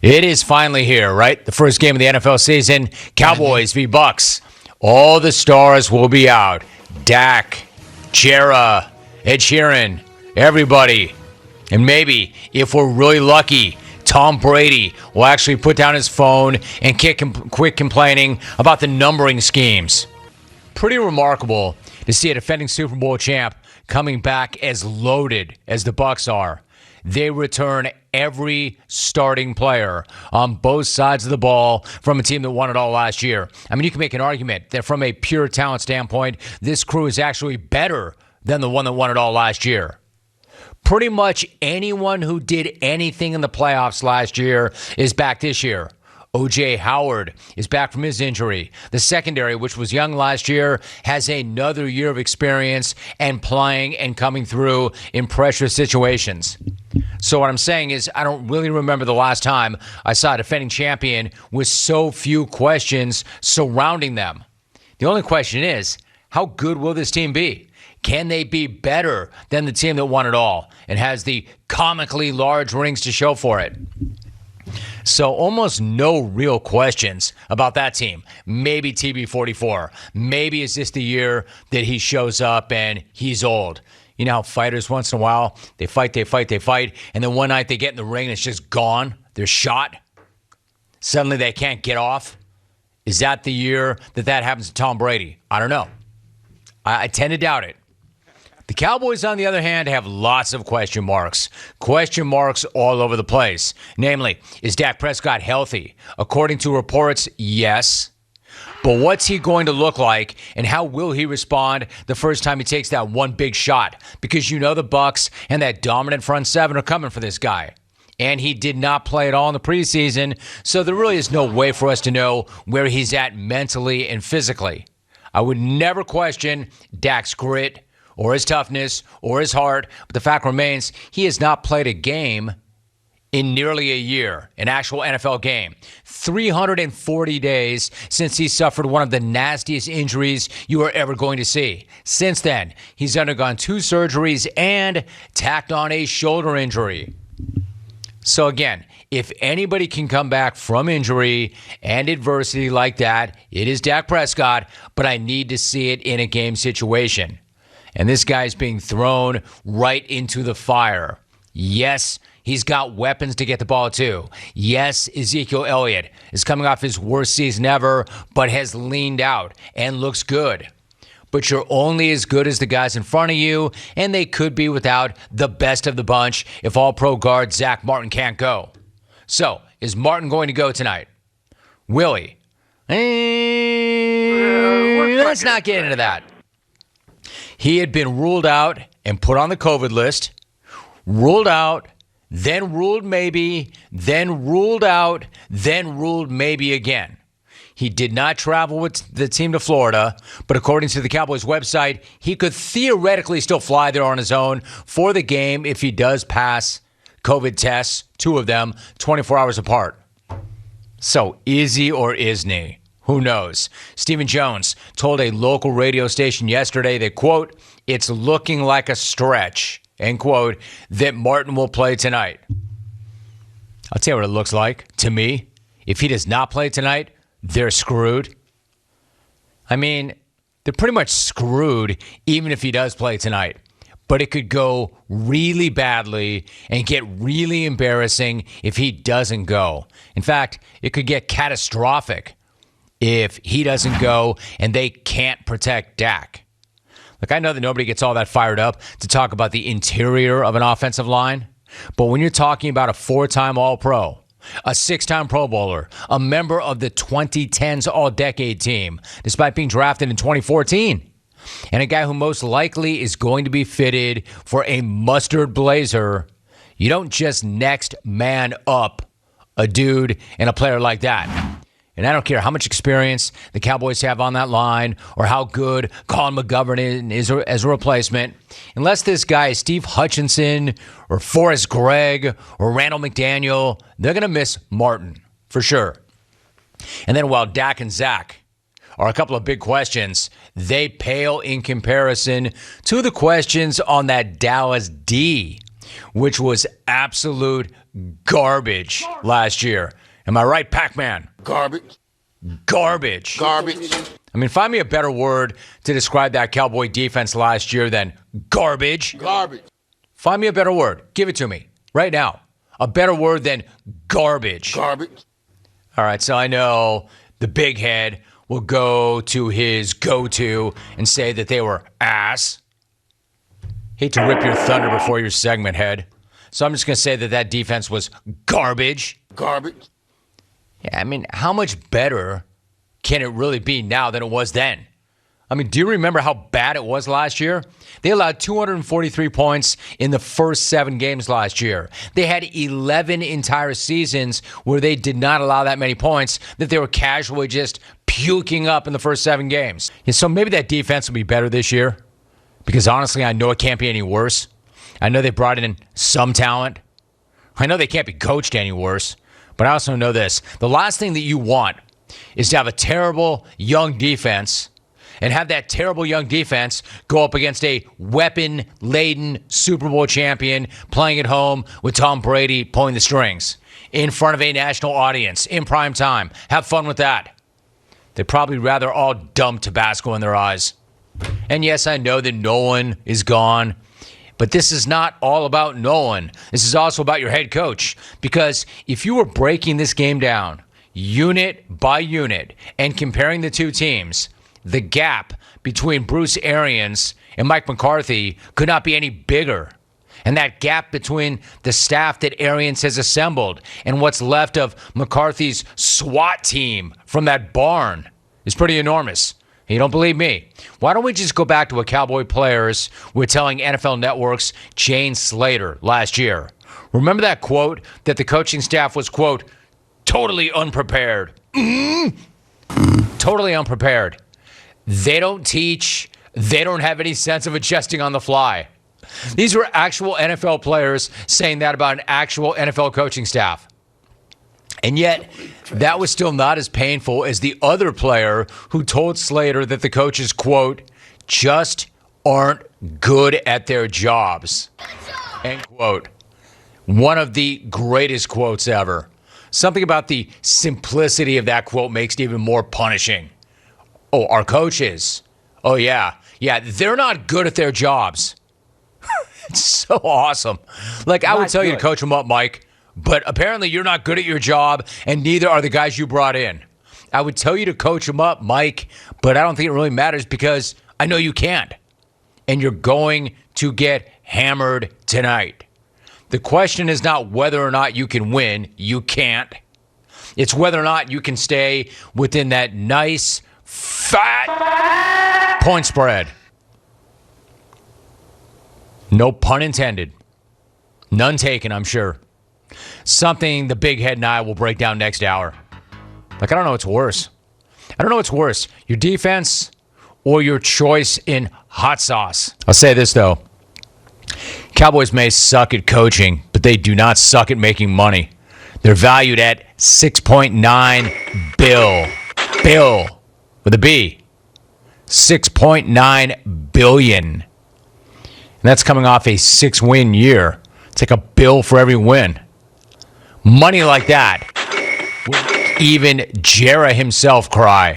It is finally here, right? The first game of the NFL season, Cowboys v. Bucks. All the stars will be out. Dak, Jera, Ed Sheeran, everybody. And maybe, if we're really lucky, Tom Brady will actually put down his phone and quit complaining about the numbering schemes. Pretty remarkable to see a defending Super Bowl champ coming back as loaded as the Bucks are. They return every starting player on both sides of the ball from a team that won it all last year. I mean, you can make an argument that from a pure talent standpoint, this crew is actually better than the one that won it all last year. Pretty much anyone who did anything in the playoffs last year is back this year. O.J. Howard is back from his injury. The secondary, which was young last year, has another year of experience and playing and coming through in pressure situations. So what I'm saying is I don't really remember the last time I saw a defending champion with so few questions surrounding them. The only question is, how good will this team be? Can they be better than the team that won it all and has the comically large rings to show for it? So almost no real questions about that team. Maybe TB44. Maybe it's just the year that he shows up and he's old. You know how fighters once in a while, they fight, and then one night they get in the ring and it's just gone. They're shot. Suddenly they can't get off. Is that the year that happens to Tom Brady? I don't know. I tend to doubt it. The Cowboys, on the other hand, have lots of question marks. Question marks all over the place. Namely, is Dak Prescott healthy? According to reports, yes. But what's he going to look like, and how will he respond the first time he takes that one big shot? Because you know the Bucs and that dominant front seven are coming for this guy. And he did not play at all in the preseason, so there really is no way for us to know where he's at mentally and physically. I would never question Dak's grit, or his toughness, or his heart. But the fact remains, he has not played a game in nearly a year, an actual NFL game. 340 days since he suffered one of the nastiest injuries you are ever going to see. Since then, he's undergone 2 surgeries and tacked on a shoulder injury. So again, if anybody can come back from injury and adversity like that, it is Dak Prescott, but I need to see it in a game situation. And this guy's being thrown right into the fire. Yes, he's got weapons to get the ball to. Yes, Ezekiel Elliott is coming off his worst season ever, but has leaned out and looks good. But you're only as good as the guys in front of you, and they could be without the best of the bunch if all-pro guard Zack Martin can't go. So, is Martin going to go tonight? Will he? Let's not get into that. He had been ruled out and put on the COVID list, ruled out, then ruled maybe, then ruled out, then ruled maybe again. He did not travel with the team to Florida, but according to the Cowboys website, he could theoretically still fly there on his own for the game if he does pass COVID tests, 2 of them, 24 hours apart. So, is he or isn't he? Who knows? Stephen Jones told a local radio station yesterday that, quote, it's looking like a stretch, end quote, that Martin will play tonight. I'll tell you what it looks like to me. If he does not play tonight, they're screwed. I mean, they're pretty much screwed even if he does play tonight. But it could go really badly and get really embarrassing if he doesn't go. In fact, it could get catastrophic if he doesn't go and they can't protect Dak. Look, I know that nobody gets all that fired up to talk about the interior of an offensive line, but when you're talking about a 4-time All-Pro, a 6-time Pro Bowler, a member of the 2010s All-Decade team, despite being drafted in 2014, and a guy who most likely is going to be fitted for a mustard blazer, you don't just next man up a dude and a player like that. And I don't care how much experience the Cowboys have on that line or how good Colin McGovern is as a replacement. Unless this guy is Steve Hutchinson or Forrest Gregg or Randall McDaniel, they're going to miss Martin for sure. And then while Dak and Zach are a couple of big questions, they pale in comparison to the questions on that Dallas D, which was absolute garbage last year. Am I right, Pac-Man? Garbage. Garbage. Garbage. I mean, find me a better word to describe that Cowboy defense last year than garbage. Garbage. Find me a better word. Give it to me right now. A better word than garbage. Garbage. All right, so I know the big head will go to his go-to and say that they were ass. Hate to rip your thunder before your segment, head. So I'm just going to say that that defense was garbage. Garbage. Yeah, I mean, how much better can it really be now than it was then? I mean, do you remember how bad it was last year? They allowed 243 points in the first 7 games last year. They had 11 entire seasons where they did not allow that many points, that they were casually just puking up in the first 7 games. Yeah, so maybe that defense will be better this year, because honestly, I know it can't be any worse. I know they brought in some talent. I know they can't be coached any worse. But I also know this. The last thing that you want is to have a terrible young defense and have that terrible young defense go up against a weapon-laden Super Bowl champion playing at home with Tom Brady pulling the strings in front of a national audience in prime time. Have fun with that. They'd probably rather all dump Tabasco in their eyes. And yes, I know that Nolan is gone. But this is not all about Nolan. This is also about your head coach. Because if you were breaking this game down unit by unit and comparing the two teams, the gap between Bruce Arians and Mike McCarthy could not be any bigger. And that gap between the staff that Arians has assembled and what's left of McCarthy's SWAT team from that barn is pretty enormous. You don't believe me? Why don't we just go back to what Cowboy players were telling NFL Network's Jane Slater last year? Remember that quote that the coaching staff was, quote, totally unprepared. Totally unprepared. They don't teach. They don't have any sense of adjusting on the fly. These were actual NFL players saying that about an actual NFL coaching staff. And yet, that was still not as painful as the other player who told Slater that the coaches, quote, just aren't good at their jobs, end quote. One of the greatest quotes ever. Something about the simplicity of that quote makes it even more punishing. Oh, our coaches. Oh, yeah. Yeah, they're not good at their jobs. It's so awesome. Like, I would tell you to coach them up, Mike. But apparently you're not good at your job, and neither are the guys you brought in. I would tell you to coach them up, Mike, but I don't think it really matters because I know you can't. And you're going to get hammered tonight. The question is not whether or not you can win. You can't. It's whether or not you can stay within that nice, fat point spread. No pun intended. None taken, I'm sure. Something the big head and I will break down next hour. Like, I don't know what's worse. I don't know what's worse, your defense or your choice in hot sauce. I'll say this, though. Cowboys may suck at coaching, but they do not suck at making money. They're valued at $6.9 bill with a B. $6.9 billion. And that's coming off a 6-win year. It's like a bill for every win. Money like that would even Jera himself cry.